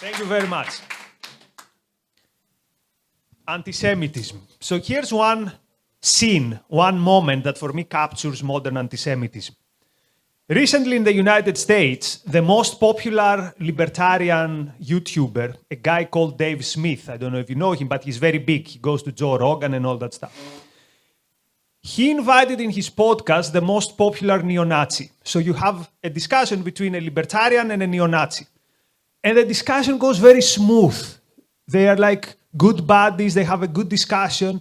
Thank you very much. Antisemitism. So here's one scene, one moment that for me captures modern antisemitism. Recently in the United States, the most popular libertarian YouTuber, a guy called Dave Smith, I don't know if you know him, but he's very big. He goes to Joe Rogan and all that stuff. He invited in his podcast the most popular neo-Nazi. So you have a discussion between a libertarian and a neo-Nazi. And the discussion goes very smooth. They are like good buddies, they have a good discussion.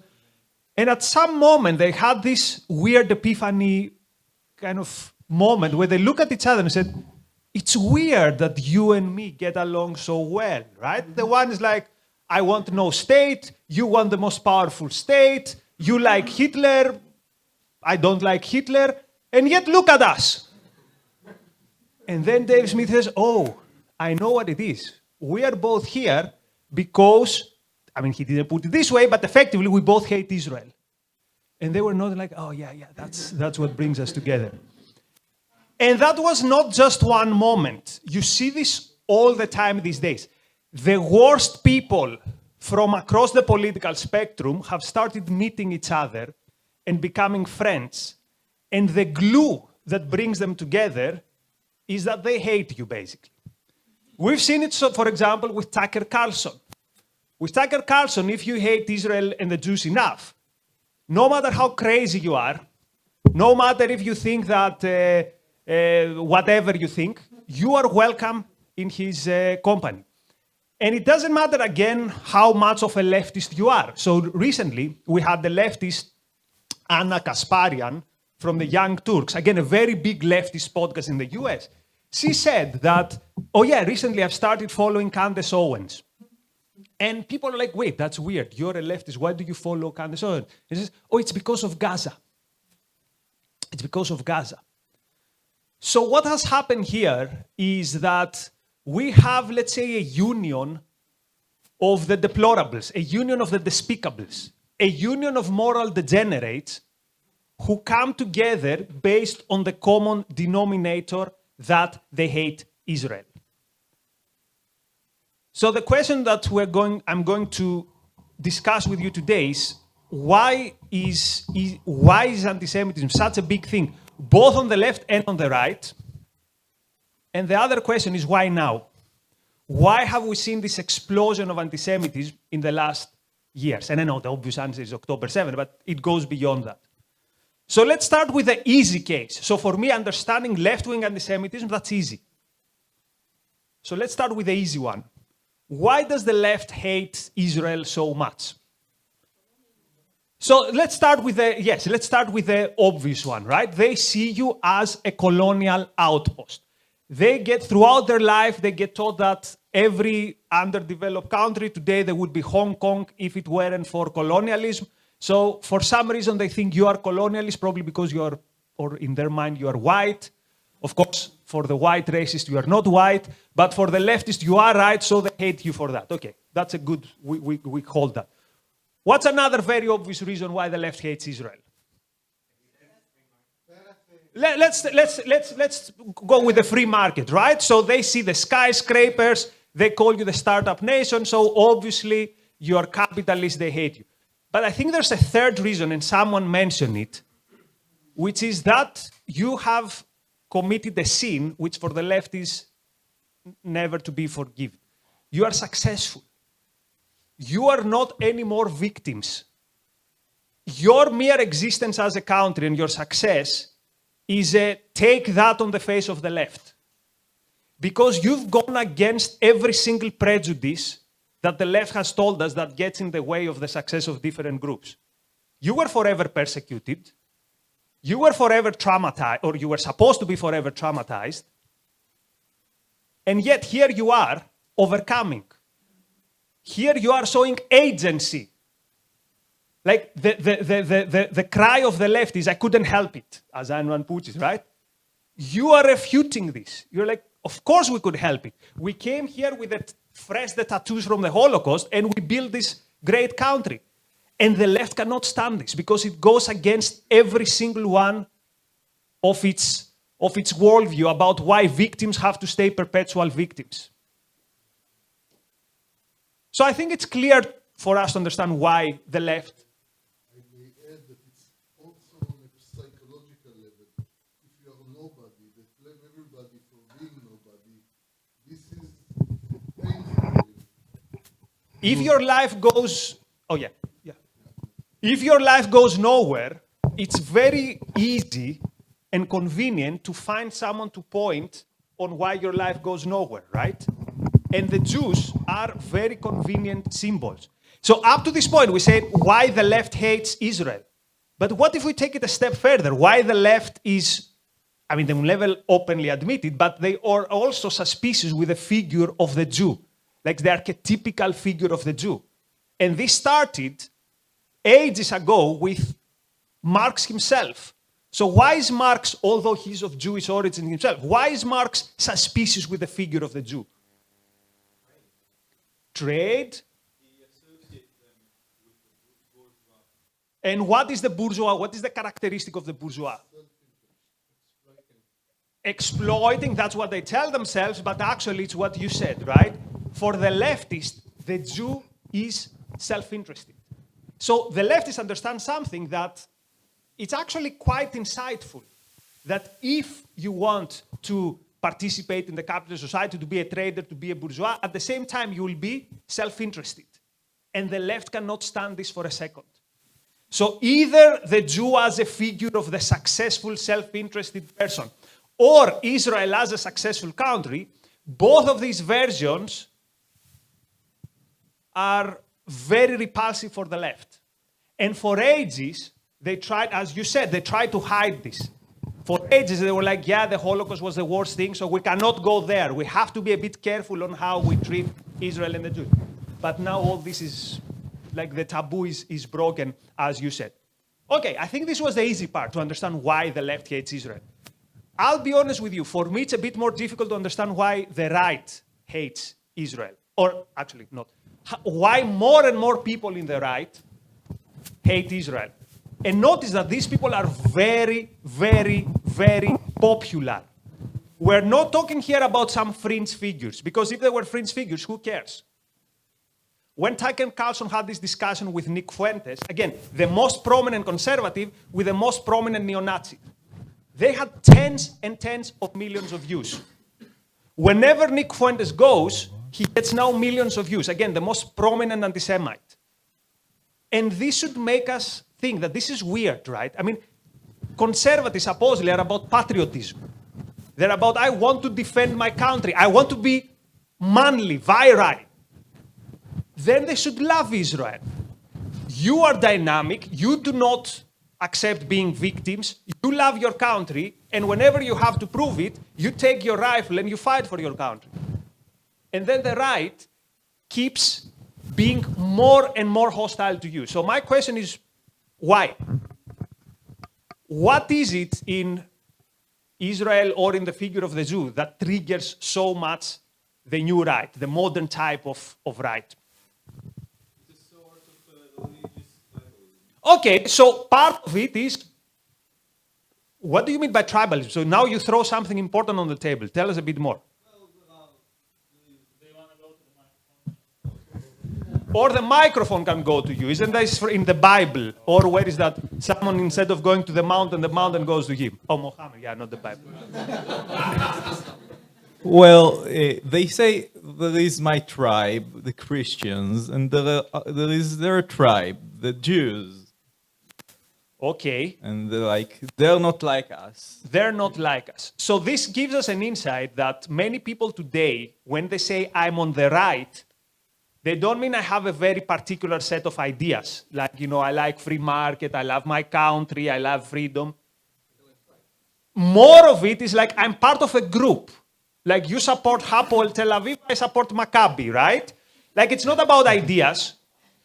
And at some moment, they had this weird epiphany kind of moment where they look at each other and said, it's weird that you and me get along so well, right? The one is like, I want no state, you want the most powerful state, you like Hitler, I don't like Hitler, and yet look at us. And then Dave Smith says, oh, I know what it is. We are both here because, I mean, he didn't put it this way, but effectively we both hate Israel. And they were nodding like, oh yeah, that's what brings us together. And that was not just one moment. You see this all the time these days. The worst people from across the political spectrum have started meeting each other and becoming friends. And the glue that brings them together is that they hate you, basically. We've seen it, so, for example, with Tucker Carlson. With Tucker Carlson, if you hate Israel and the Jews enough, no matter how crazy you are, no matter if you think that whatever you think, you are welcome in his company. And it doesn't matter, again, how much of a leftist you are. So recently, we had the leftist Anna Kasparian from the Young Turks, again, a very big leftist podcast in the US. She said that, oh yeah, recently I've started following Candace Owens. And people are like, wait, that's weird. You're a leftist. Why do you follow Candace Owens? He says, oh, it's because of Gaza. It's because of Gaza. So what has happened here is that we have, let's say, a union of the deplorables, a union of the despicables, a union of moral degenerates who come together based on the common denominator that they hate Israel. So the question that I'm going to discuss with you today is why is anti-Semitism such a big thing, both on the left and on the right? And the other question is why now? Why have we seen this explosion of anti-Semitism in the last years? And I know the obvious answer is October 7, but it goes beyond that. So let's start with the easy case. So for me, understanding left-wing anti-Semitism, that's easy. So let's start with the easy one. Why does the left hate Israel so much? So let's start with the obvious one, right? They see you as a colonial outpost. They get, throughout their life, they get taught that every underdeveloped country today, there would be Hong Kong if it weren't for colonialism. So for some reason, they think you are colonialist, probably because you are, or in their mind, you are white. Of course, for the white racist, you are not white. But for the leftist, you are right, so they hate you for that. Okay, that's a good, we hold that. What's another very obvious reason why the left hates Israel? Let's go with the free market, right? So they see the skyscrapers, they call you the startup nation, so obviously you are capitalist, they hate you. But I think there's a third reason, and someone mentioned it, which is that you have committed a sin which for the left is never to be forgiven. You are successful. You are not anymore victims. Your mere existence as a country and your success is a take that on the face of the left. Because you've gone against every single prejudice that the left has told us that gets in the way of the success of different groups. You were forever persecuted. You were forever traumatized, or you were supposed to be forever traumatized. And yet here you are overcoming. Here you are showing agency. Like the cry of the left is, I couldn't help it, as Ayn Rand puts it, right? You are refuting this. You're like, of course we could help it. We came here with the tattoos from the Holocaust and we built this great country. And the left cannot stand this because it goes against every single one of its worldview about why victims have to stay perpetual victims. So I think it's clear for us to understand why the left. I may add that it's also on a psychological level. If you are nobody, they blame everybody for being nobody. This is painful. If your life goes, If your life goes nowhere, it's very easy and convenient to find someone to point on why your life goes nowhere, right? And the Jews are very convenient symbols. So up to this point, we said why the left hates Israel. But what if we take it a step further? Why the left is, they will never openly admit it, but they are also suspicious with the figure of the Jew, like the archetypical figure of the Jew. And this started ages ago with Marx himself. So why is Marx, although he's of Jewish origin himself, why is Marx suspicious with the figure of the Jew? Trade. He associates them with the bourgeois. And what is the bourgeois? What is the characteristic of the bourgeois? Exploiting, that's what they tell themselves, but actually it's what you said, right? For the leftist, the Jew is self-interested. So the leftists understand something that it's actually quite insightful, that if you want to participate in the capitalist society, to be a trader, to be a bourgeois, at the same time you will be self-interested. And the left cannot stand this for a second. So either the Jew as a figure of the successful self-interested person, or Israel as a successful country, both of these versions are very repulsive for the left. And for ages, they tried, as you said, they tried to hide this. For ages, they were like, the Holocaust was the worst thing, so we cannot go there. We have to be a bit careful on how we treat Israel and the Jews. But now all this is, like the taboo is broken, as you said. Okay, I think this was the easy part, to understand why the left hates Israel. I'll be honest with you, for me it's a bit more difficult to understand why the right hates Israel. Or actually not. Why more and more people in the right hate Israel. And notice that these people are very, very, very popular. We're not talking here about some fringe figures, because if they were fringe figures, who cares? When Tucker Carlson had this discussion with Nick Fuentes, again, the most prominent conservative with the most prominent neo-Nazi, they had tens and tens of millions of views. Whenever Nick Fuentes goes, he gets now millions of views. Again, the most prominent anti-Semite. And this should make us think that this is weird, right? Conservatives supposedly are about patriotism. They're about, I want to defend my country. I want to be manly, virile. Then they should love Israel. You are dynamic. You do not accept being victims. You love your country. And whenever you have to prove it, you take your rifle and you fight for your country. And then the right keeps being more and more hostile to you. So my question is, why? What is it in Israel or in the figure of the Jew that triggers so much the new right, the modern type of right? It's a sort of religious tribalism. Okay, so part of it is, what do you mean by tribalism? So now you throw something important on the table. Tell us a bit more. They want to go to the microphone. Or the microphone can go to you. Isn't this in the Bible? Or where is that? Someone, instead of going to the mountain goes to him. Oh, Muhammad, not the Bible. Well, they say there is my tribe, the Christians, and there is their tribe, the Jews. Okay. And they're not like us. They're not like us. So this gives us an insight that many people today, when they say I'm on the right, they don't mean I have a very particular set of ideas. Like, I like free market, I love my country, I love freedom. More of it is like I'm part of a group. Like you support Hapoel Tel Aviv, I support Maccabi, right? Like it's not about ideas.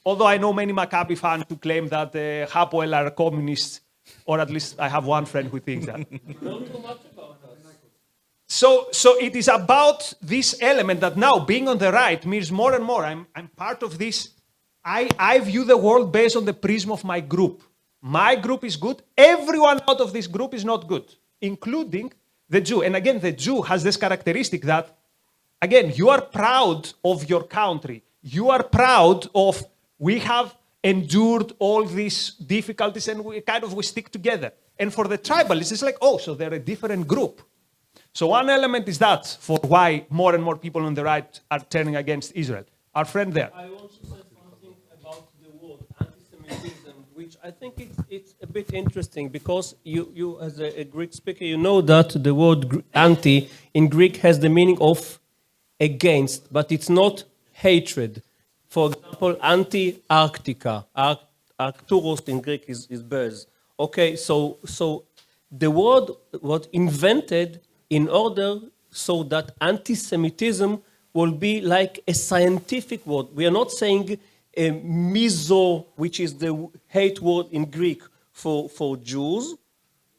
Although I know many Maccabi fans who claim that Hapoel are communists, or at least I have one friend who thinks that. Don't too much about us. So it is about this element that now being on the right means more and more I'm part of this. I view the world based on the prism of my group. My group is good. Everyone out of this group is not good, including the Jew. And again, the Jew has this characteristic that, again, you are proud of your country. you are proud of, we have endured all these difficulties and we stick together. And for the tribalists, it's like, oh, so they're a different group. So one element is that for why more and more people on the right are turning against Israel. Our friend there. I want to say something about the word anti-Semitism, which I think it's a bit interesting because you as a Greek speaker, you know that the word anti in Greek has the meaning of against, but it's not hatred. For example, anti-Arctica, Arcturus in Greek is birds. Okay, so the word was invented in order so that anti-Semitism will be like a scientific word. We are not saying miso, which is the hate word in Greek for Jews.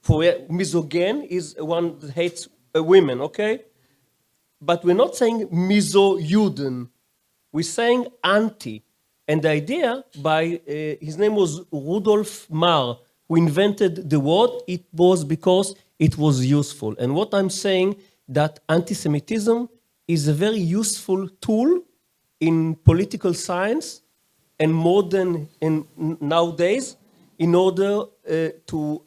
For misogyn is one that hates women, okay? But we're not saying miso-Juden. We're saying anti. And the idea by, his name was Rudolf Marr, who invented the word. It was because it was useful. And what I'm saying, that anti-Semitism is a very useful tool in political science and modern and nowadays in order to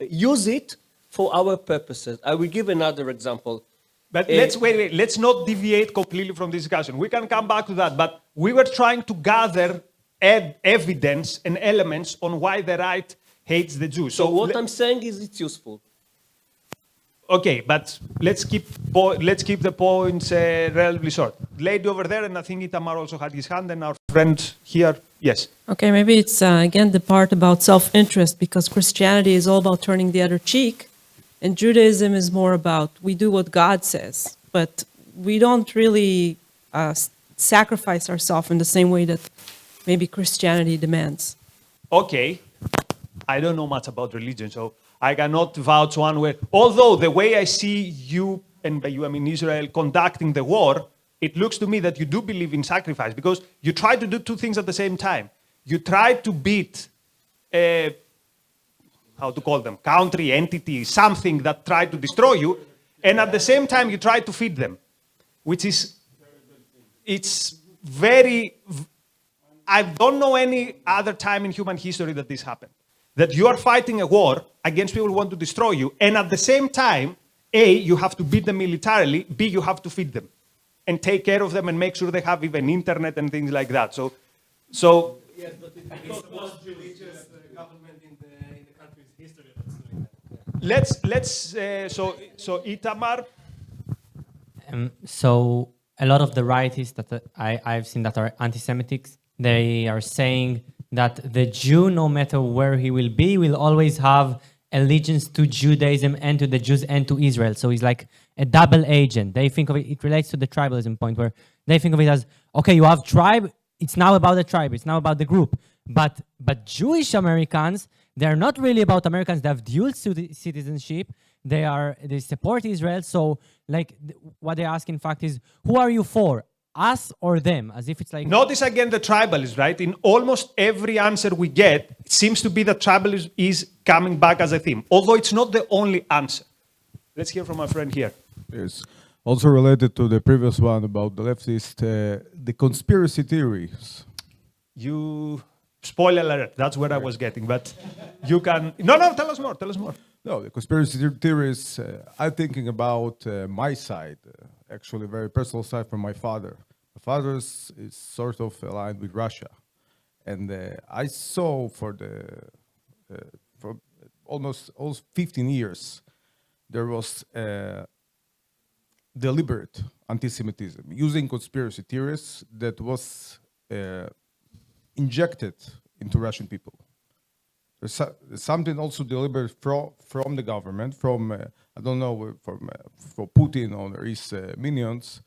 use it for our purposes. I will give another example. But let's not deviate completely from this discussion. We can come back to that, but we were trying to gather evidence and elements on why the right hates the Jews. So what I'm saying is it's useful. Okay, but let's keep the points relatively short. Lady over there, and I think Itamar also had his hand, and our friend here, yes. Okay, maybe it's again the part about self-interest, because Christianity is all about turning the other cheek, and Judaism is more about we do what God says, but we don't really sacrifice ourselves in the same way that maybe Christianity demands. Okay, I don't know much about religion, so I cannot vouch one way. Although the way I see you, and by you I mean Israel, conducting the war, it looks to me that you do believe in sacrifice, because you try to do two things at the same time. You try to beat, how to call them, country, entity, something that tried to destroy you, and at the same time you try to feed them, which is, it's very, I don't know any other time in human history that this happened. That you are fighting a war against people who want to destroy you, and at the same time, A, you have to beat them militarily, B, you have to feed them and take care of them and make sure they have even internet and things like that. So Yes, but It's the most religious government in the country's history that's doing that. so Itamar. So a lot of the rightists that I've seen that are anti-Semitic, they are saying that the Jew, no matter where he will be, will always have allegiance to Judaism and to the Jews and to Israel. So he's like a double agent. They think of it, it relates to the tribalism point, where they think of it as, okay, you have tribe, it's now about the tribe, it's now about the group. But Jewish Americans, they're not really about Americans, they have dual citizenship, they support Israel. So like what they ask in fact is, who are you for? Us or them? As if it's like... Notice again the tribalism, right? In almost every answer we get, it seems to be that tribalism is coming back as a theme, although it's not the only answer. Let's hear from our friend here. Yes. Also related to the previous one about the leftist, the conspiracy theories. You... Spoiler alert, that's where I was getting, but you can... No, tell us more. No, the conspiracy theories, I'm thinking about my side, actually very personal side from my father. My father is sort of aligned with Russia. And I saw for almost 15 years, there was deliberate anti-Semitism using conspiracy theories that was injected into Russian people. There's something also deliberate from the government, from, I don't know, from Putin or his minions,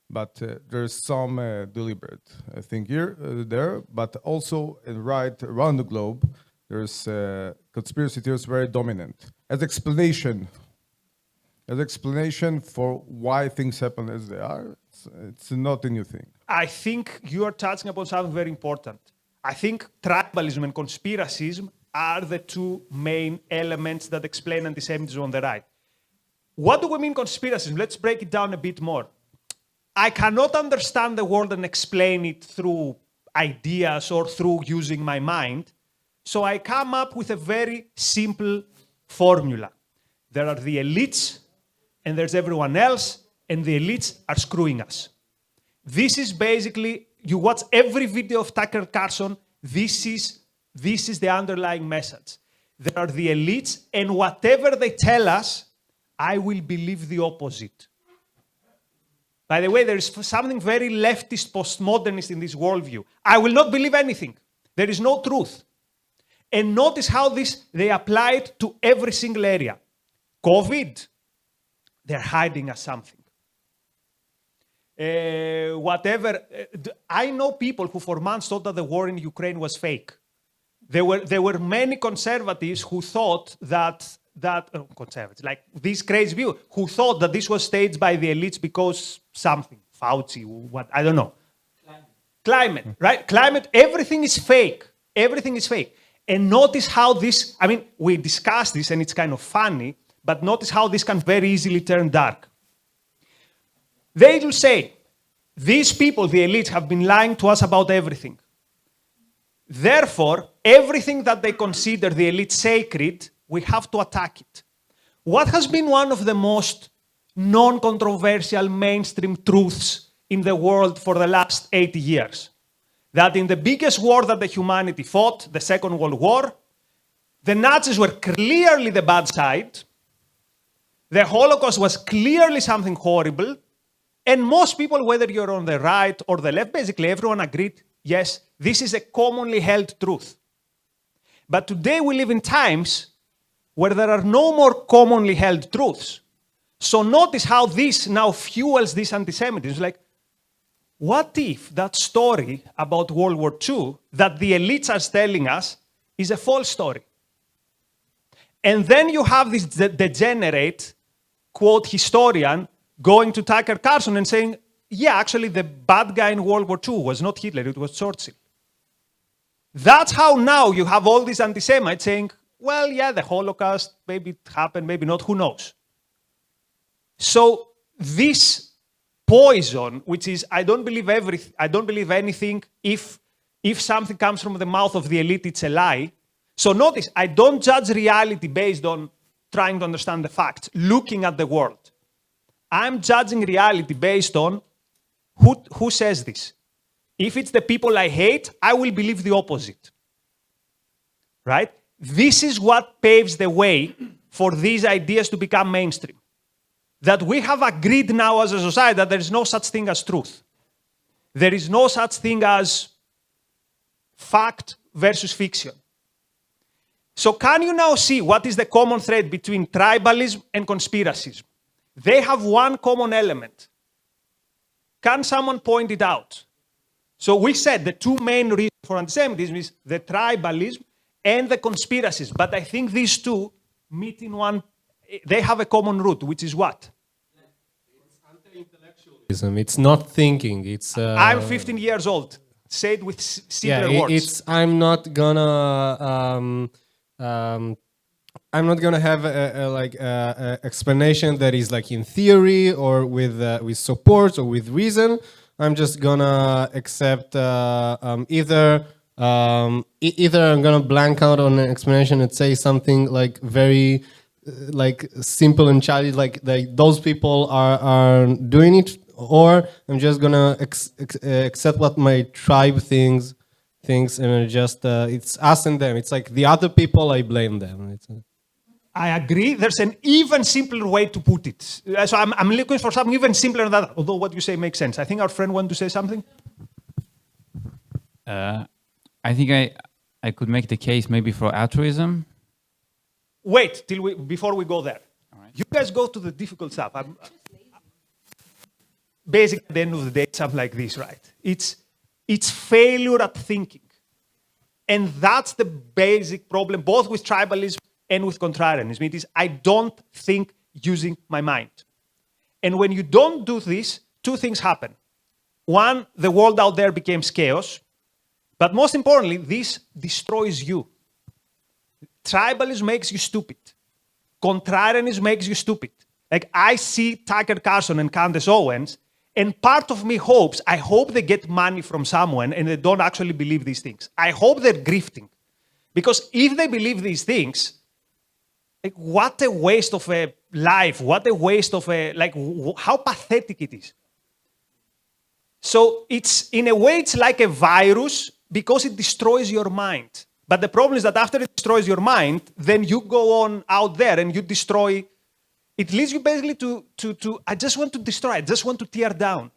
but there's some deliberate, I think, there, but also right around the globe, there's conspiracy theories very dominant. As explanation for why things happen as they are, it's not a new thing. I think you are touching upon something very important. I think tribalism and conspiracism are the two main elements that explain anti-Semitism on the right. What do we mean conspiracism? Let's break it down a bit more. I cannot understand the world and explain it through ideas or through using my mind. So I come up with a very simple formula. There are the elites, and there's everyone else, and the elites are screwing us. This is basically, you watch every video of Tucker Carlson, this is the underlying message. There are the elites, and whatever they tell us, I will believe the opposite. By the way, there is something very leftist, postmodernist in this worldview. I will not believe anything. There is no truth. And notice how they apply it to every single area. COVID, they're hiding us something. I know people who for months thought that the war in Ukraine was fake. There were many conservatives who thought conservatives, like this crazy view, who thought that this was staged by the elites because something, Fauci, what, I don't know. Climate, right? Climate, everything is fake. Everything is fake. And notice how this, I mean, we discussed this and it's kind of funny, but notice how this can very easily turn dark. They will say, these people, the elites, have been lying to us about everything. Therefore, everything that they consider the elite sacred, we have to attack it. What has been one of the most non-controversial mainstream truths in the world for the last 80 years? That in the biggest war that the humanity fought, the Second World War, the Nazis were clearly the bad side, the Holocaust was clearly something horrible, and most people, whether you're on the right or the left, basically everyone agreed, yes, this is a commonly held truth. But today we live in times where there are no more commonly held truths. So notice how this now fuels this anti-Semitism. It's like, what if that story about World War II that the elites are telling us is a false story? And then you have this degenerate, quote, historian going to Tucker Carlson and saying, yeah, actually the bad guy in World War II was not Hitler, it was Churchill. That's how now you have all these anti-Semites saying, well, yeah, the Holocaust, maybe it happened, maybe not, who knows? So this poison, which is, I don't believe anything, if something comes from the mouth of the elite, it's a lie. So notice, I don't judge reality based on trying to understand the facts, looking at the world. I'm judging reality based on who says this. If it's the people I hate, I will believe the opposite. Right? This is what paves the way for these ideas to become mainstream. That we have agreed now as a society that there is no such thing as truth. There is no such thing as fact versus fiction. So can you now see what is the common thread between tribalism and conspiracism? They have one common element. Can someone point it out? So we said the two main reasons for antisemitism is the tribalism and the conspiracies. But I think these two meet in one, they have a common root, which is what? It's anti-intellectualism. It's not thinking. It's. I'm 15 years old. Say it with simpler words. I'm not gonna. I'm not gonna have a explanation that is like in theory or with support or with reason. I'm just gonna accept either I'm gonna blank out on an explanation and say something like very like simple and childish, like those people are doing it, or I'm just gonna accept what my tribe thinks, and just it's us and them. It's like the other people, I blame them. I agree. There's an even simpler way to put it. So I'm looking for something even simpler than that, although what you say makes sense. I think our friend wanted to say something. I think I could make the case maybe for altruism. Wait before we go there. All right. You guys go to the difficult stuff. Basically, at the end of the day, it's something like this, right? It's failure at thinking. And that's the basic problem, both with tribalism and with contrarianism. It is, I don't think using my mind. And when you don't do this, two things happen. One, the world out there becomes chaos. But most importantly, this destroys you. Tribalism makes you stupid. Contrarianism makes you stupid. Like, I see Tucker Carlson and Candace Owens, And part of me hopes, I hope they get money from someone and they don't actually believe these things. I hope they're grifting. Because if they believe these things, like, what a waste of a life, what a waste of a, like, how pathetic it is. So it's, in a way, it's like a virus because it destroys your mind. But the problem is that after it destroys your mind, then you go on out there and you destroy. It leads you basically to I just want to destroy, I just want to tear down.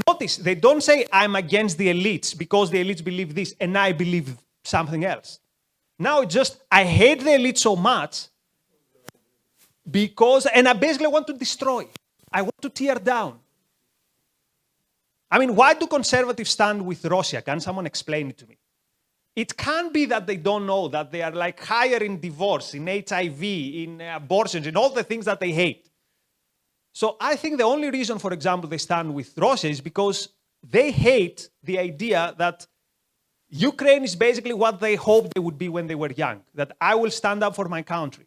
Notice, they don't say I'm against the elites because the elites believe this and I believe something else. Now it's just, I hate the elite so much because, and I basically want to destroy. I want to tear down. I mean, why do conservatives stand with Russia? Can someone explain it to me? It can't be that they don't know that they are like higher in divorce, in HIV, in abortions, in all the things that they hate. So I think the only reason, for example, they stand with Russia is because they hate the idea that Ukraine is basically what they hoped they would be when they were young, that I will stand up for my country.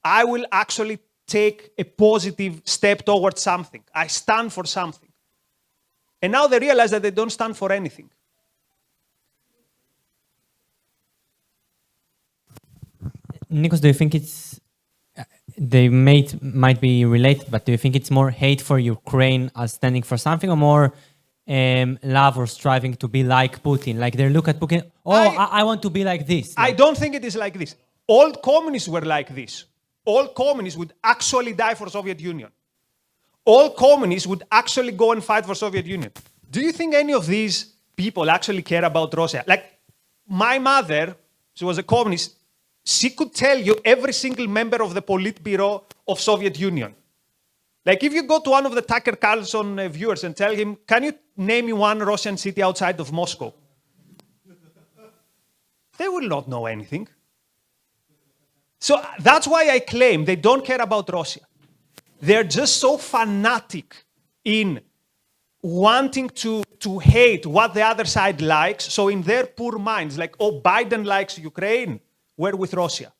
I will actually take a positive step towards something. I stand for something. And now they realize that they don't stand for anything. Nikos, do you think it's, they might be related, but do you think it's more hate for Ukraine as standing for something, or more love or striving to be like Putin? Like they look at Putin, I want to be like this. I don't think it is like this. All communists were like this. All communists would actually die for Soviet Union. All communists would actually go and fight for Soviet Union. Do you think any of these people actually care about Russia? Like my mother, she was a communist, she could tell you every single member of the Politburo of Soviet Union. Like if you go to one of the Tucker Carlson viewers and tell him, can you name me one Russian city outside of Moscow? They will not know anything. So that's why I claim they don't care about Russia. They're just so fanatic in wanting to hate what the other side likes. So in their poor minds, like, oh, Biden likes Ukraine, we're with Russia.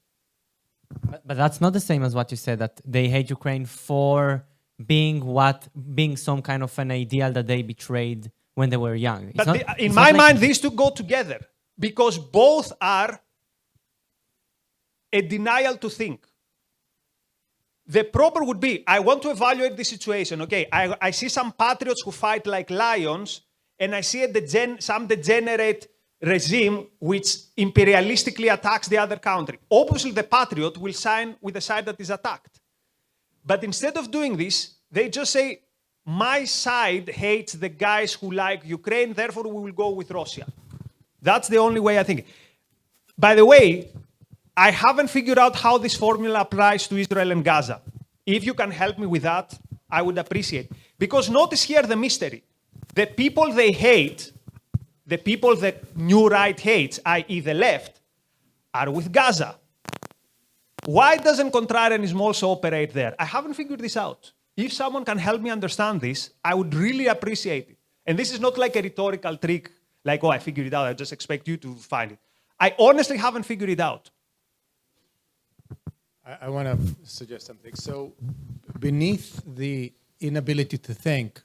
But that's not the same as what you said, that they hate Ukraine for being some kind of an ideal that they betrayed when they were young. But in my mind, these two go together because both are a denial to think. The proper would be, I want to evaluate the situation. Okay, I see some patriots who fight like lions, and I see some degenerate regime which imperialistically attacks the other country. Obviously, the patriot will sign with the side that is attacked. But instead of doing this, they just say, my side hates the guys who like Ukraine, therefore we will go with Russia. That's the only way I think. By the way, I haven't figured out how this formula applies to Israel and Gaza. If you can help me with that, I would appreciate it. Because notice here the mystery. The people they hate, the people the new right hates, i.e. the left, are with Gaza. Why doesn't contrarianism also operate there? I haven't figured this out. If someone can help me understand this, I would really appreciate it. And this is not like a rhetorical trick, like, oh, I figured it out, I just expect you to find it. I honestly haven't figured it out. I want to suggest something. So beneath the inability to think,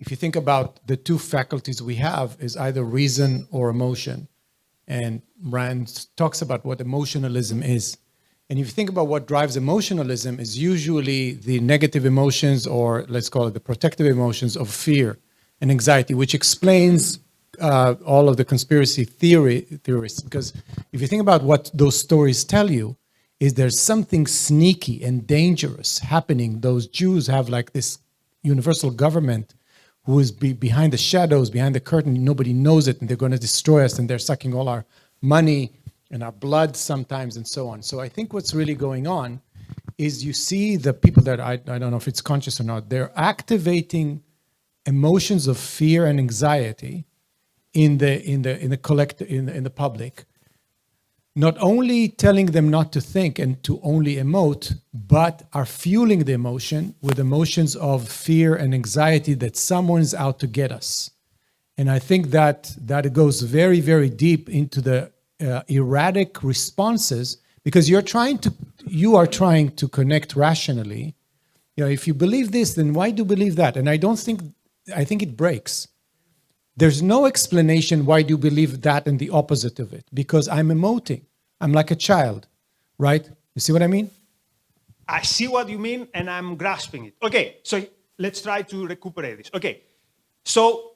if you think about the two faculties we have is either reason or emotion. And Rand talks about what emotionalism is. And if you think about what drives emotionalism is usually the negative emotions, or let's call it the protective emotions of fear and anxiety, which explains all of the conspiracy theorists. Because if you think about what those stories tell you, is there's something sneaky and dangerous happening. Those Jews have like this universal government who is behind the shadows, behind the curtain. Nobody knows it, and they're going to destroy us, and they're sucking all our money and our blood sometimes, and so on. So I think what's really going on is you see the people that I don't know if it's conscious or not, they're activating emotions of fear and anxiety in the public. Not only telling them not to think and to only emote, but are fueling the emotion with emotions of fear and anxiety that someone's out to get us. And I think that it goes very, very deep into the erratic responses, because you are trying to connect rationally. if you believe this, then why do you believe that? And I think it breaks. There's no explanation why do you believe that and the opposite of it, because I'm emoting. I'm like a child, right? You see what I mean? I see what you mean, and I'm grasping it. Okay, so let's try to recuperate this. Okay, so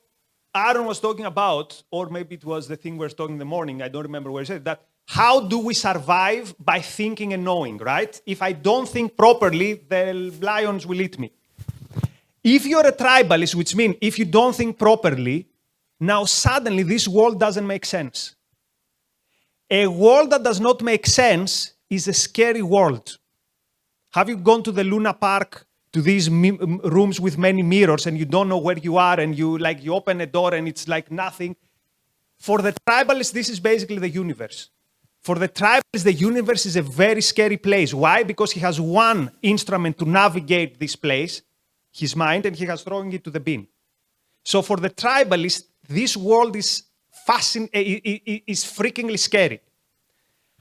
Aaron was talking about, or maybe it was the thing we were talking in the morning, I don't remember where he said that, how do we survive by thinking and knowing, right? If I don't think properly, the lions will eat me. If you're a tribalist, which means if you don't think properly, now suddenly this world doesn't make sense. A world that does not make sense is a scary world. Have you gone to the Luna Park, to these rooms with many mirrors, and you don't know where you are, and you open a door and it's like nothing? For the tribalists, this is basically the universe. For the tribalists, the universe is a very scary place. Why? Because he has one instrument to navigate this place, his mind, and he has thrown it to the bin. So for the tribalist, this world is freakingly scary.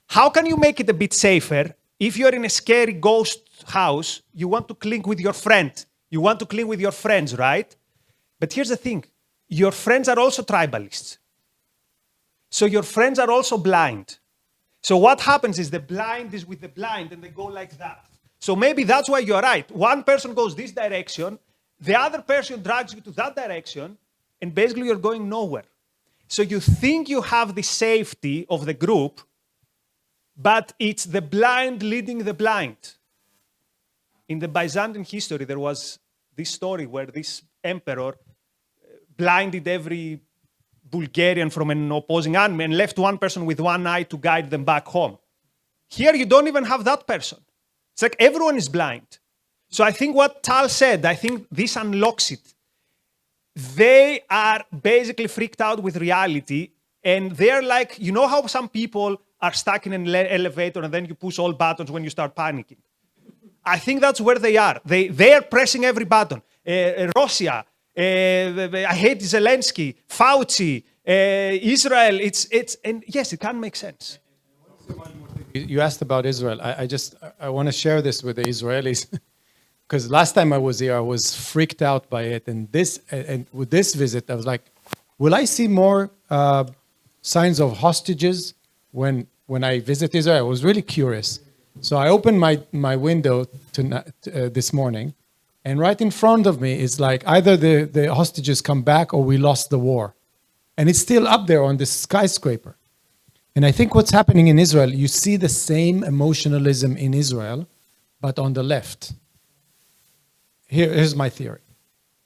How can you make it a bit safer? If you're in a scary ghost house, you want to cling with your friend. You want to cling with your friends, right? But here's the thing. Your friends are also tribalists. So your friends are also blind. So what happens is the blind is with the blind and they go like that. So maybe that's why you're right. One person goes this direction, the other person drags you to that direction, and basically you're going nowhere. So you think you have the safety of the group, but it's the blind leading the blind. In the Byzantine history, there was this story where this emperor blinded every Bulgarian from an opposing army and left one person with one eye to guide them back home. Here, you don't even have that person. It's like everyone is blind. So I think what Tal said, I think this unlocks it. They are basically freaked out with reality, and they're like, you know how some people are stuck in an elevator and then you push all buttons when you start panicking? I think that's where they are. They are pressing every button. Russia, I hate Zelensky, Fauci, Israel. And yes, it can make sense. You asked about Israel. I want to share this with the Israelis, because last time I was here, I was freaked out by it. And with this visit, I was like, will I see more signs of hostages when I visit Israel? I was really curious. So I opened my window this morning, and right in front of me is like either the hostages come back or we lost the war. And it's still up there on this skyscraper. And I think what's happening in Israel, you see the same emotionalism in Israel, but on the left. Here's my theory.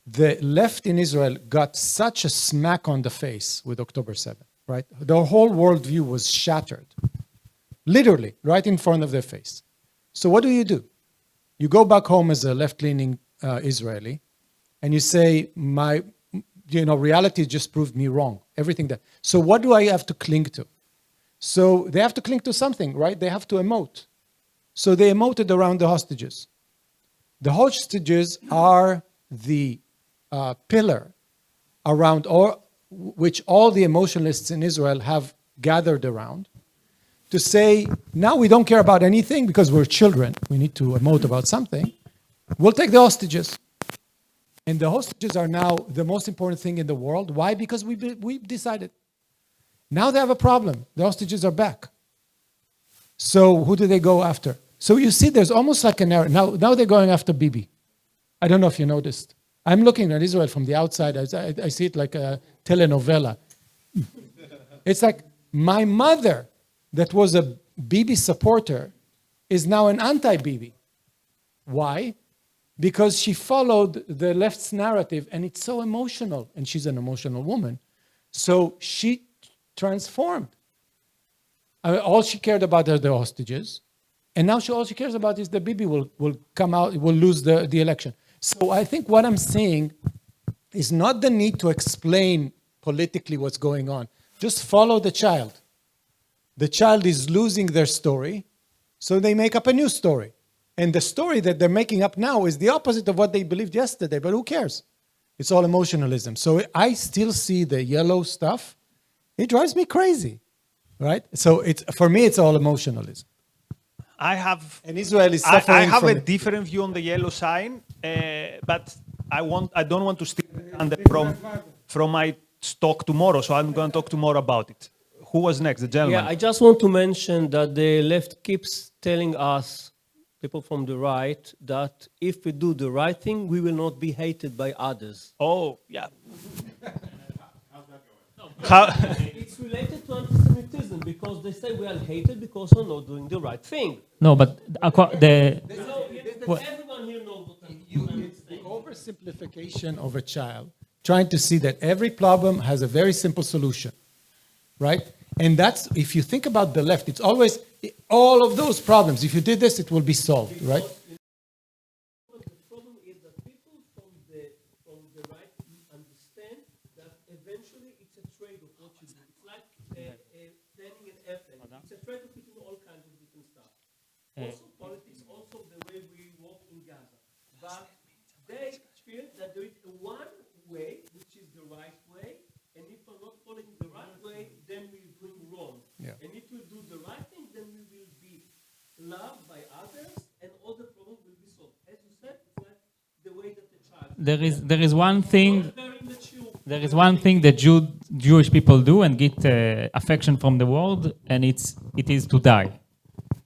The left in Israel got such a smack on the face with October 7th, right? Their whole worldview was shattered. Literally, right in front of their face. So what do? You go back home as a left-leaning Israeli, and you say, reality just proved me wrong. Everything that. So what do I have to cling to? So they have to cling to something, right? They have to emote. So they emoted around the hostages. The hostages are the pillar around which all the emotionalists in Israel have gathered around to say, now we don't care about anything because we're children. We need to emote about something. We'll take the hostages. And the hostages are now the most important thing in the world. Why? Because we decided. Now they have a problem. The hostages are back. So who do they go after? So you see, there's almost like an error. Now they're going after Bibi. I don't know if you noticed. I'm looking at Israel from the outside. I see it like a telenovela. It's like my mother, that was a Bibi supporter, is now an anti-Bibi. Why? Because she followed the left's narrative, and it's so emotional, and she's an emotional woman. So she transformed. All she cared about are the hostages, and now all she cares about is that Bibi will come out, will lose the election. So I think what I'm seeing is not the need to explain politically what's going on. Just follow the child. The child is losing their story, so they make up a new story. And the story that they're making up now is the opposite of what they believed yesterday, but who cares? It's all emotionalism. So I still see the yellow stuff. It drives me crazy, right? So for me, it's all emotionalism. And Israel is suffering I have from a different view on the yellow sign. but I don't want to steal thunder from my talk tomorrow, so I'm going to talk tomorrow about it. Who was next? The gentleman. Yeah, I just want to mention that the left keeps telling us, people from the right, that if we do the right thing, we will not be hated by others. Oh, yeah. It's related to anti-Semitism because they say we are hated because we're not doing the right thing. No, but the Everyone here knows what It's the oversimplification of a child trying to see that every problem has a very simple solution, right? And that's, if you think about the left, it's always all of those problems. If you did this, it will be solved, right? The problem is that people from the right understand that eventually it's a trade-off what you do. It's like planning an airplane. It's a trade-off between all kinds of different stuff. Also politics, also the way we walk in Gaza. But they feel that there is one way, which is the right way, and if we're not following the right way, then we're doing wrong. Yeah. And if we do the right thing, then we will be loved by others, and all the problems will be solved. As you said, it's like the way that the child. there is one thing. Very mature. There is one thing that Jewish people do and get affection from the world, and it is to die.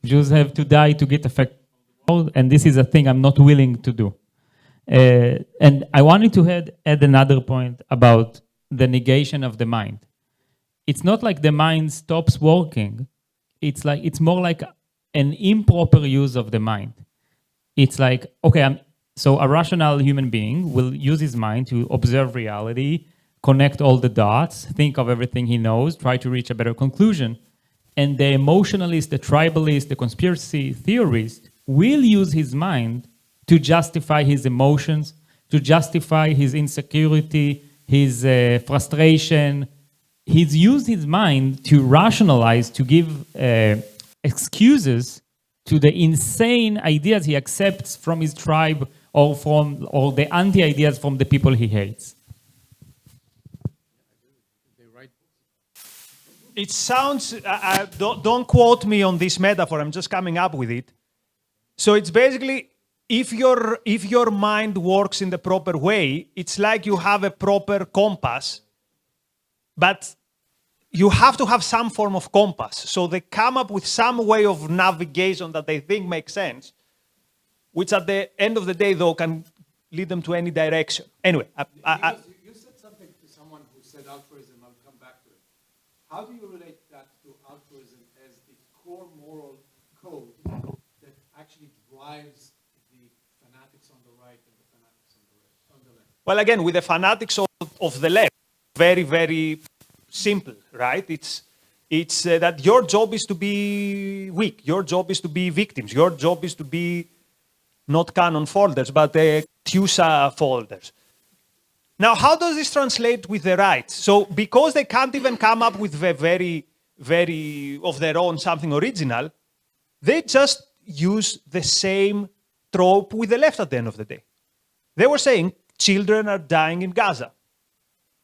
Jews have to die to get affection from the world, and this is a thing I'm not willing to do. And I wanted to add another point about the negation of the mind. It's not like the mind stops working. It's more like an improper use of the mind. It's like, okay, so a rational human being will use his mind to observe reality, connect all the dots, think of everything he knows, try to reach a better conclusion. And the emotionalist, the tribalist, the conspiracy theorist will use his mind to justify his emotions, to justify his insecurity, his frustration. He's used his mind to rationalize, to give excuses to the insane ideas he accepts from his tribe or the anti-ideas from the people he hates. It sounds, don't quote me on this metaphor, I'm just coming up with it. So it's basically, if your mind works in the proper way, it's like you have a proper compass, but you have to have some form of compass. So they come up with some way of navigation that they think makes sense, which at the end of the day, though, can lead them to any direction. Anyway, You said something to someone who said altruism. I'll come back to it. How do you relate that to altruism as the core moral code that actually drives the fanatics on the right and the fanatics on the left? well, again, with the fanatics of the left, very, very simple, right? It's that your job is to be weak. Your job is to be victims. Your job is to be not canon folders, but TUSA folders. Now, how does this translate with the right? So, because they can't even come up with a very, very of their own something original, they just use the same trope with the left at the end of the day. They were saying children are dying in Gaza.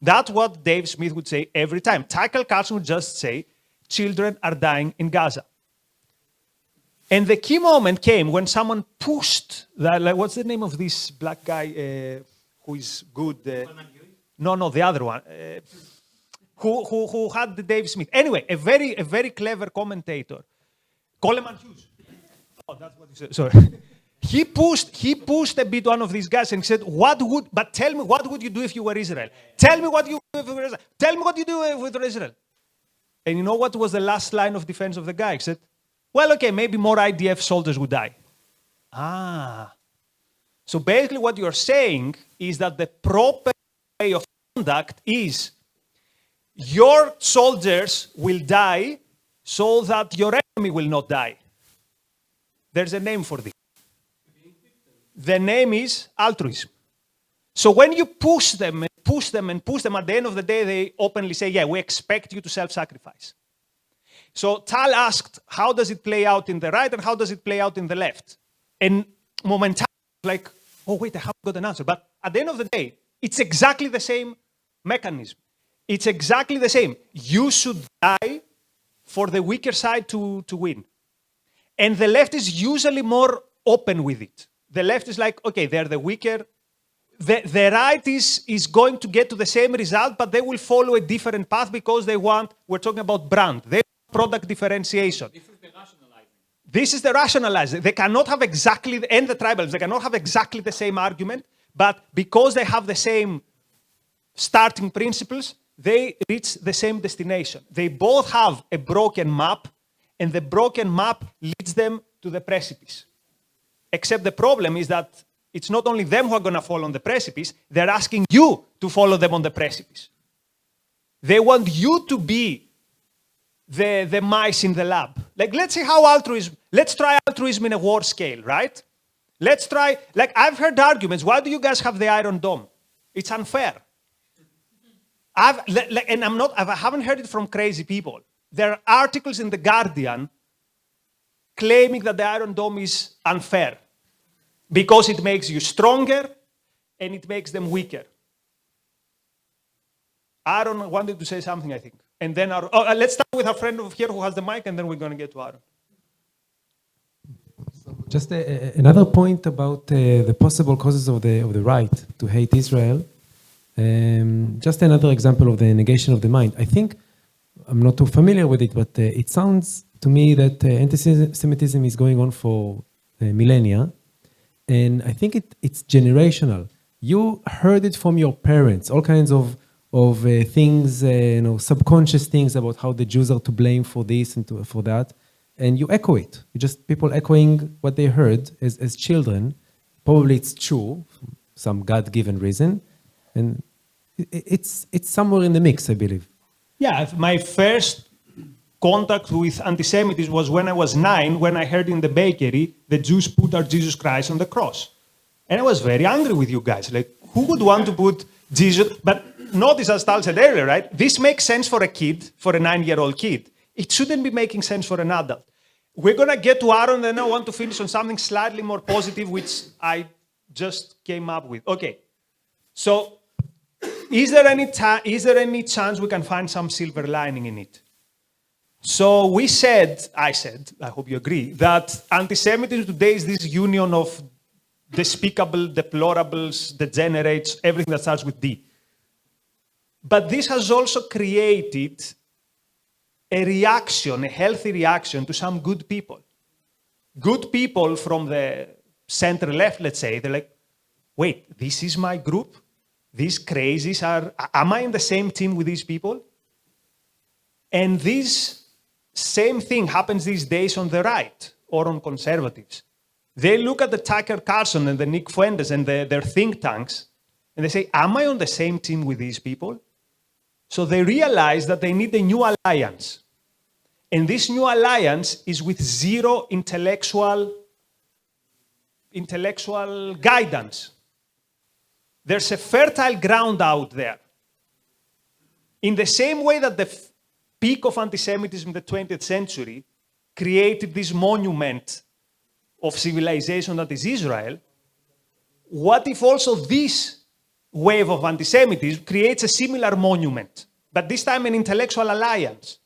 That's what Dave Smith would say every time. Tucker Carlson would just say, children are dying in Gaza. And the key moment came when someone pushed, what's the name of this black guy who is good? No, the other one. Who had the Dave Smith. Anyway, a very clever commentator. Coleman Hughes. Oh, that's what he said. Sorry. He pushed a bit one of these guys and said, tell me, what would you do if you were Israel? Tell me what you do if you were Israel. Tell me what you do if you were Israel. And you know what was the last line of defense of the guy? He said, well, okay, maybe more IDF soldiers would die. So basically what you're saying is that the proper way of conduct is your soldiers will die so that your enemy will not die. There's a name for this. The name is altruism. So when you push them and push them and push them, at the end of the day, they openly say, yeah, we expect you to self-sacrifice. So Tal asked, how does it play out in the right and how does it play out in the left? And momentarily, like, oh, wait, I haven't got an answer. But at the end of the day, it's exactly the same mechanism. It's exactly the same. You should die for the weaker side to win. And the left is usually more open with it. the left is like, okay, they're the weaker. The right is going to get to the same result, but they will follow a different path because they want, we're talking about brand, they want product differentiation. This is the rationalizing. This is the rationalizing. They cannot have exactly, and the tribals, they cannot have exactly the same argument, but because they have the same starting principles, they reach the same destination. They both have a broken map, and the broken map leads them to the precipice. Except the problem is that it's not only them who are going to fall on the precipice, they're asking you to follow them on the precipice. They want you to be the mice in the lab. Like, let's see how let's try altruism in a war scale, right? Let's try, like, I've heard arguments, why do you guys have the Iron Dome? It's unfair. I haven't heard it from crazy people. There are articles in The Guardian claiming that the Iron Dome is unfair because it makes you stronger and it makes them weaker. Aaron wanted to say something, I think. And then, let's start with our friend over here who has the mic, and then we're going to get to Aaron. Just another point about the possible causes of the right to hate Israel. Just another example of the negation of the mind. I think, I'm not too familiar with it, but it sounds to me that anti-Semitism is going on for millennia. And I think it's generational. You heard it from your parents, all kinds of things, subconscious things about how the Jews are to blame for this and for that. And you echo it. You just people echoing what they heard as children. Probably it's true, some God-given reason. And it's somewhere in the mix, I believe. Yeah, my first contact with anti-Semitism was when I was 9, when I heard in the bakery the Jews put our Jesus Christ on the cross. And I was very angry with you guys. Like, who would want to put Jesus? But notice, as Tal said earlier, right? This makes sense for a kid, for a 9-year-old kid. It shouldn't be making sense for an adult. We're going to get to Aaron, then I want to finish on something slightly more positive, which I just came up with. Okay, so is there any chance we can find some silver lining in it? So I said, I hope you agree, that anti-Semitism today is this union of despicable, deplorables, degenerates, everything that starts with D. But this has also created a reaction, a healthy reaction to some good people. Good people from the center left, let's say, they're like, wait, this is my group? These crazies am I in the same team with these people? And this same thing happens these days on the right or on conservatives. They look at the Tucker Carlson and the Nick Fuentes and their think tanks, and they say, am I on the same team with these people? So they realize that they need a new alliance. And this new alliance is with zero intellectual guidance. There's a fertile ground out there. In the same way that the peak of anti-Semitism in the 20th century created this monument of civilization that is Israel, what if also this wave of anti-Semitism creates a similar monument, but this time an intellectual alliance?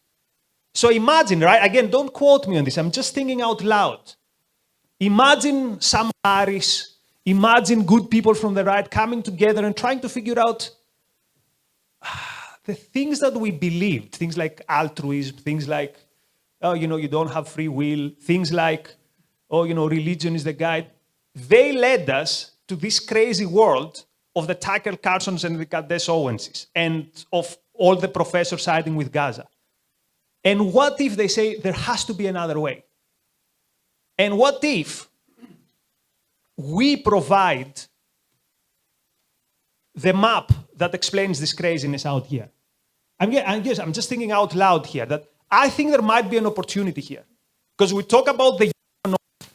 So imagine, right? Again, don't quote me on this. I'm just thinking out loud. Imagine some Harris, imagine good people from the right coming together and trying to figure out the things that we believed, things like altruism, things like, you don't have free will, things like, religion is the guide. They led us to this crazy world of the Tucker Carlsons and the Candace Owenses and of all the professors siding with Gaza. And what if they say there has to be another way? And what if we provide the map that explains this craziness out here? I'm just thinking out loud here that I think there might be an opportunity here. Because we talk about the union of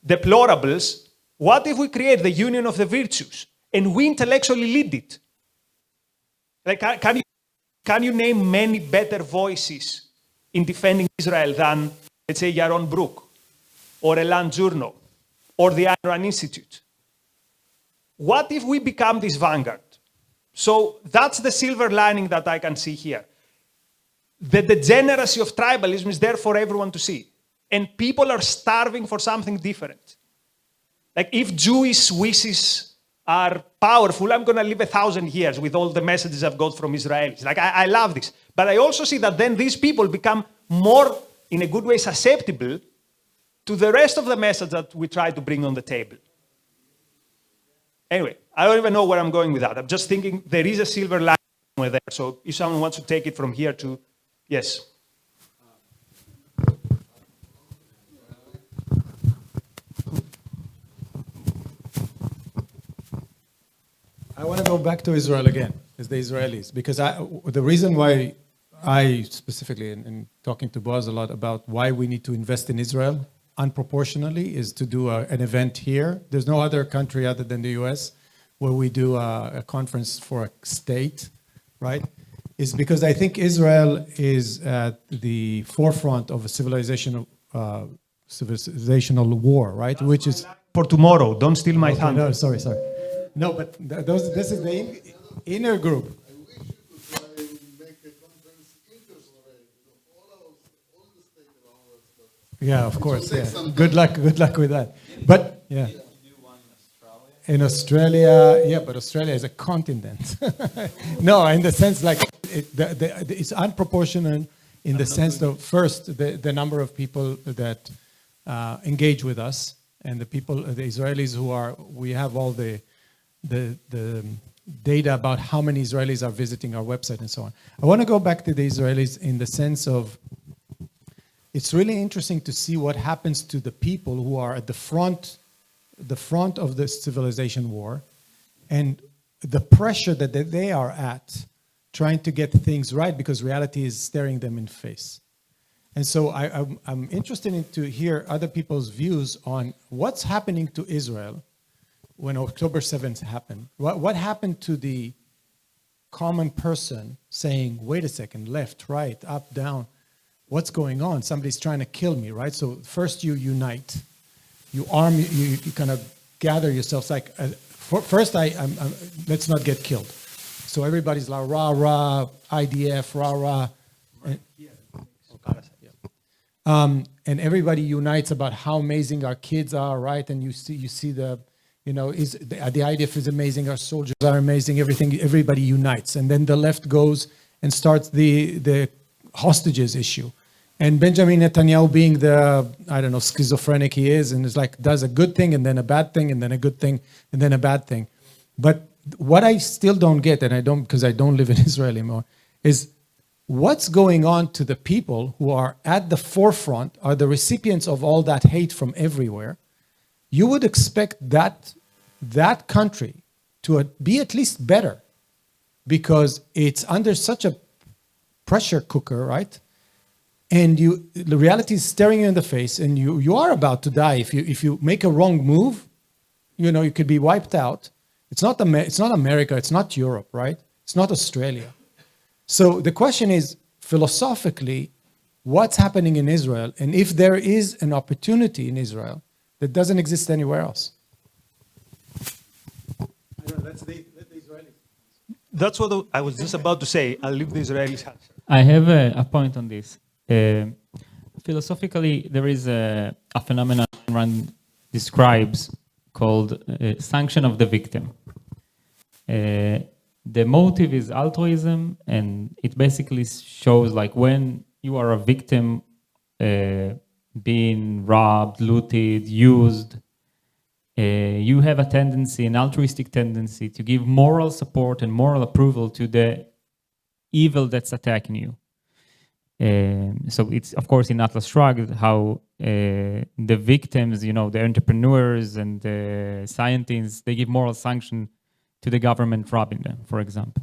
deplorables. What if we create the union of the virtues and we intellectually lead it? Like, can you name many better voices in defending Israel than, let's say, Yaron Brook or Elan Journo or the Ayn Rand Institute? What if we become this vanguard? So that's the silver lining that I can see here. The degeneracy of tribalism is there for everyone to see. And people are starving for something different. Like if Jewish wishes are powerful, I'm going to live 1,000 years with all the messages I've got from Israelis. Like I love this. But I also see that then these people become more, in a good way, susceptible to the rest of the message that we try to bring on the table. Anyway, I don't even know where I'm going with that. I'm just thinking there is a silver lining somewhere there. So if someone wants to take it from here to, yes. I want to go back to Israel again, as the Israelis, because the reason why I specifically, in talking to Boaz a lot about why we need to invest in Israel unproportionally, is to do an event here. There's no other country other than the US where we do a conference for a state, right? Is because I think Israel is at the forefront of a civilizational war, right? That's which is for tomorrow. Don't steal my okay, thunder. no, sorry. No, but this is the inner group. I wish you could try and make a conference inter-Israel, all the states around us. But Yeah, of course. take Yeah. some Good luck with that. But yeah. In Australia, yeah, but Australia is a continent. No, in the sense like it's unproportional in the sense of first the number of people that engage with us and the Israelis we have all the data about how many Israelis are visiting our website and so on. I want to go back to the Israelis in the sense of it's really interesting to see what happens to the people who are at the front of this civilization war and the pressure that they are at trying to get things right because reality is staring them in the face. And so I'm interested to hear other people's views on what's happening to Israel when October 7th happened. What happened to the common person saying, wait a second, left, right, up, down, what's going on? Somebody's trying to kill me, right? So first you unite. You arm, you kind of gather yourselves. Like first, let's not get killed. So everybody's like rah rah, IDF rah rah, and everybody unites about how amazing our kids are, right? And you see the IDF is amazing, our soldiers are amazing, everybody unites, and then the left goes and starts the hostages issue. And Benjamin Netanyahu being the, schizophrenic he is, and it's like does a good thing and then a bad thing and then a good thing and then a bad thing. But what I still don't get, and because I don't live in Israel anymore, is what's going on to the people who are at the forefront, are the recipients of all that hate from everywhere. You would expect that country to be at least better because it's under such a pressure cooker, right? And the reality is staring you in the face, and you are about to die if you make a wrong move. You could be wiped out. It's not America. It's not Europe, right? It's not Australia. So the question is philosophically, what's happening in Israel, and if there is an opportunity in Israel that doesn't exist anywhere else. That's the Israelis. That's what I was just about to say. I'll leave the Israelis' hands. I have a point on this. Philosophically, there is a phenomenon Ayn Rand describes called sanction of the victim. The motive is altruism, and it basically shows like when you are a victim being robbed, looted, used, you have a tendency, an altruistic tendency to give moral support and moral approval to the evil that's attacking you. So it's, of course, in Atlas Shrugged, how the victims, the entrepreneurs and the scientists, they give moral sanction to the government robbing them, for example.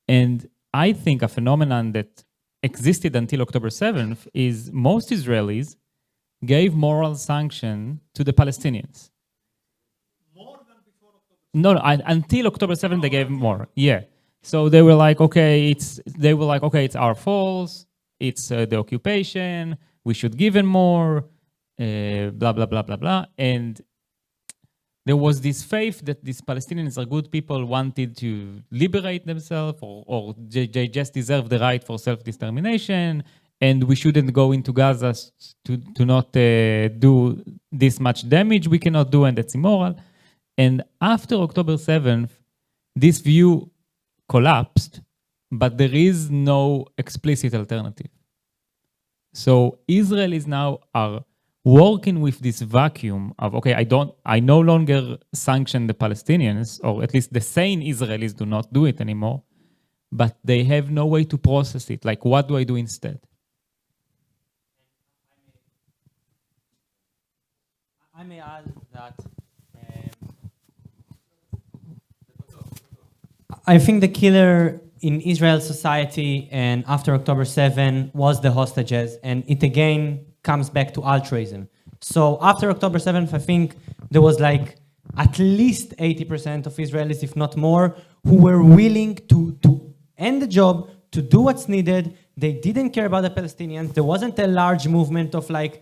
And I think a phenomenon that existed until October 7th is most Israelis gave moral sanction to the Palestinians. More than before October 7th? No, until October 7th, they gave more. Yeah. So they were like, okay, it's our fault. It's the occupation. We should give them more. Blah, blah, blah, blah, blah. And there was this faith that these Palestinians are good people, wanted to liberate themselves, or they just deserve the right for self-determination, and we shouldn't go into Gaza to not do this much damage. We cannot do, and that's immoral. And after October 7th, this view collapsed, but there is no explicit alternative. So Israel is now working with this vacuum of, okay, I no longer sanction the Palestinians, or at least the sane Israelis do not do it anymore, but they have no way to process it. Like, what do I do instead? I may add that I think the killer in Israel society and after October 7 was the hostages, and it again comes back to altruism. So after October 7th, I think there was like at least 80% of Israelis, if not more, who were willing to end the job, to do what's needed. They didn't care about the Palestinians. There wasn't a large movement of like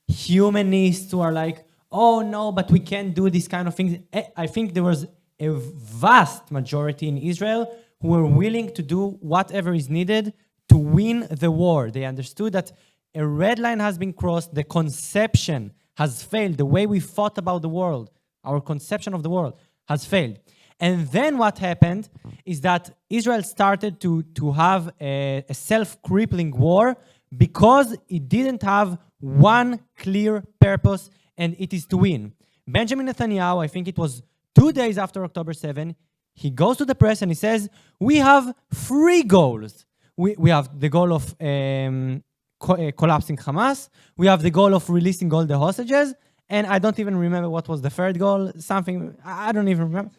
humanists who are like, oh no, but we can't do these kind of things. I think there was a vast majority in Israel who were willing to do whatever is needed to win the war. They understood that a red line has been crossed, the conception has failed, the way we thought about the world, our conception of the world has failed. And then what happened is that Israel started to have a self-crippling war because it didn't have one clear purpose, and it is to win. Benjamin Netanyahu, I think it was 2 days after October 7, he goes to the press and he says, we have 3 goals. We have the goal of collapsing Hamas, we have the goal of releasing all the hostages, and I don't even remember what was the third goal, something, I don't even remember.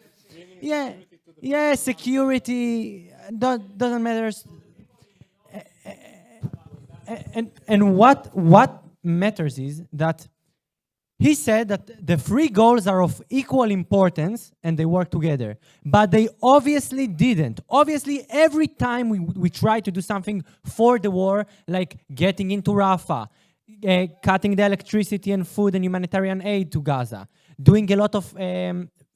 Yeah, security, doesn't matter. And what matters is that he said that the 3 goals are of equal importance and they work together, but they obviously didn't. Obviously, every time we try to do something for the war, like getting into Rafah, cutting the electricity and food and humanitarian aid to Gaza, doing a lot of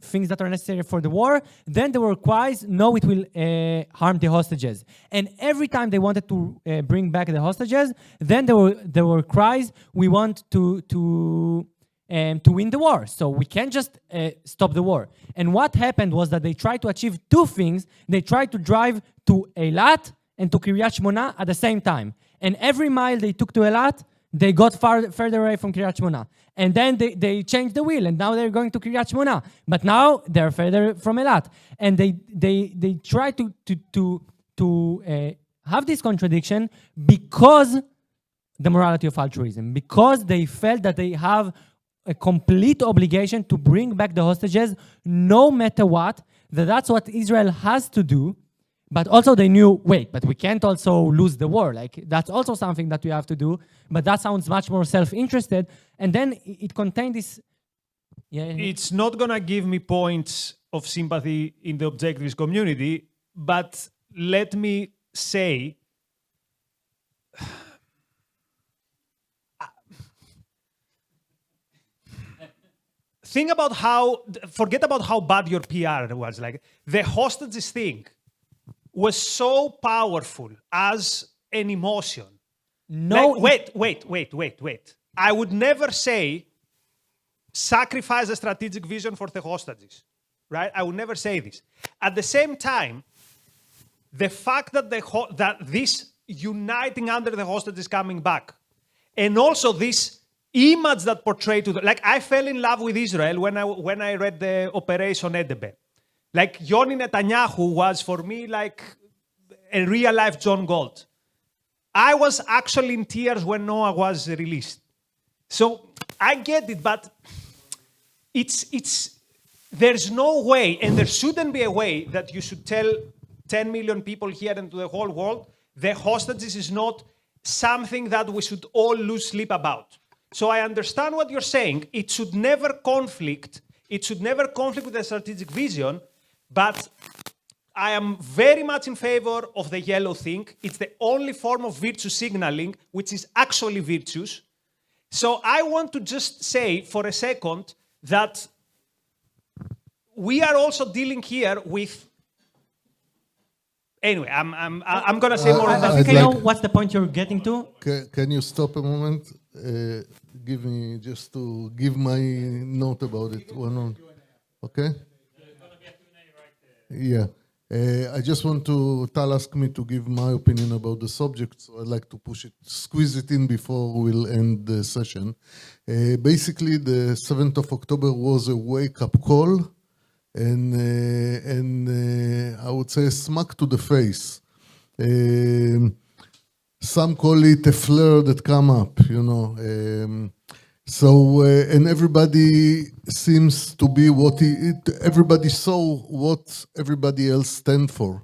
things that are necessary for the war, then there were cries, no, it will harm the hostages. And every time they wanted to bring back the hostages, then there were cries, we want to win the war. So we can't just stop the war. And what happened was that they tried to achieve 2 things. They tried to drive to Eilat and to Kiryat Shmona at the same time. And every mile they took to Eilat, they got further away from Kiryat Shmona. And then they changed the wheel, and now they're going to Kiryat Shmona. But now they're further from Eilat. And they try to have this contradiction because the morality of altruism, because they felt that they have a complete obligation to bring back the hostages no matter what, that's what Israel has to do. But also they knew, wait, but we can't also lose the war. Like, that's also something that we have to do. But that sounds much more self-interested. And then it contained this... Yeah. It's not going to give me points of sympathy in the objectivist community, but let me say... Forget about how bad your PR was. Like, the hostages thing was so powerful as an emotion. No. Like, wait. I would never say sacrifice a strategic vision for the hostages, right? I would never say this. At the same time, the fact that that this uniting under the hostages coming back, and also this image that portrayed to like, I fell in love with Israel when I read the Operation Edebe. Like, Yoni Netanyahu was, for me, like a real-life John Galt. I was actually in tears when Noah was released. So I get it, but there's no way, and there shouldn't be a way, that you should tell 10 million people here and to the whole world, the hostages is not something that we should all lose sleep about. So I understand what you're saying. It should never conflict. It should never conflict with the strategic vision. But I am very much in favor of the yellow thing. It's the only form of virtue signaling, which is actually virtuous. So I want to just say for a second that we are also dealing here with Anyway, I'm going to say more on I that. think I I'd know like- what's the point you're getting to. Can you stop a moment? Give me just to give my note about it. Okay? Yeah. I just want to, Tal asked me to give my opinion about the subject, so I'd like to push it, squeeze it in before we'll end the session. Basically, the 7th of October was a wake-up call, and I would say a smack to the face. Some call it a flare that come up, you know. And everybody seems to be everybody saw what everybody else stand for.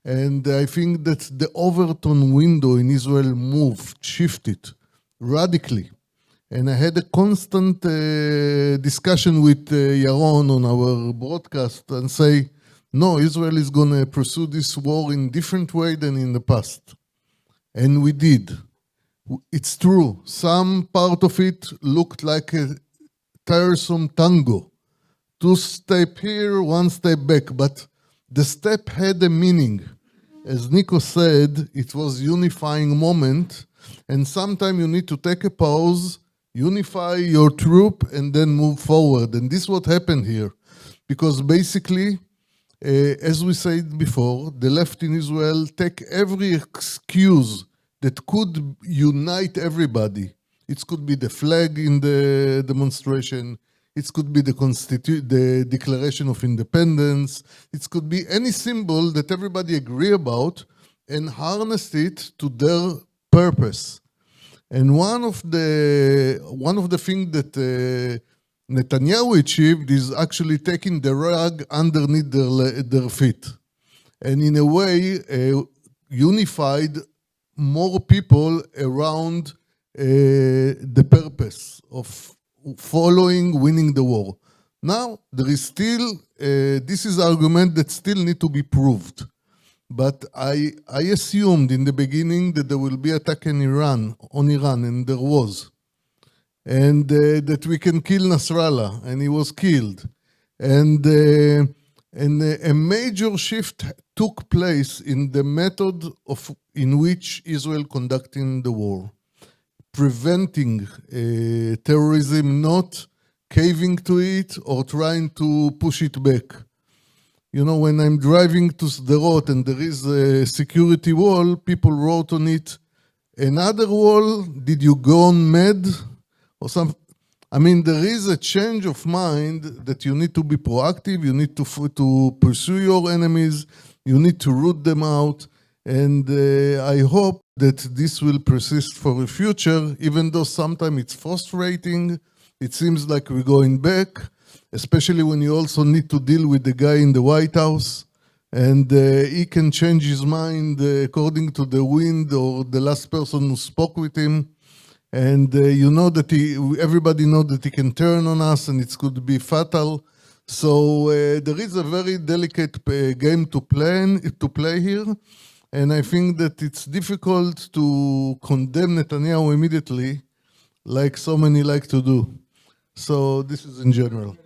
And I think that the Overton window in Israel moved, shifted radically. And I had a constant discussion with Yaron on our broadcast and say, no, Israel is going to pursue this war in different way than in the past. And we did. It's true. Some part of it looked like a tiresome tango. 2 steps here, 1 step back. But the step had a meaning. As Nikos said, it was unifying moment. And sometimes you need to take a pause, unify your troop, and then move forward. And this is what happened here. Because basically, as we said before, the left in Israel take every excuse that could unite everybody. It could be the flag in the demonstration. It could be the Declaration of Independence. It could be any symbol that everybody agree about and harness it to their purpose. And one of the things that Netanyahu achieved is actually taking the rug underneath their feet. And in a way, unified more people around the purpose of following, winning the war. Now, there is still, this is an argument that still need to be proved. But I assumed in the beginning that there will be attack on Iran, and there was. And that we can kill Nasrallah, and he was killed. And a major shift took place in the method in which Israel conducting the war, preventing terrorism, not caving to it or trying to push it back. You know, when I'm driving to Sderot and there is a security wall, people wrote on it, another wall, did you go on mad? Or some. I mean, there is a change of mind that you need to be proactive, you need to pursue your enemies, you need to root them out, and I hope that this will persist for the future, even though sometimes it's frustrating, it seems like we're going back, especially when you also need to deal with the guy in the White House, and he can change his mind according to the wind or the last person who spoke with him. And you know that everybody knows that he can turn on us and it could be fatal. So there is a very delicate game to play here. And I think that it's difficult to condemn Netanyahu immediately, like so many like to do. So this is in general.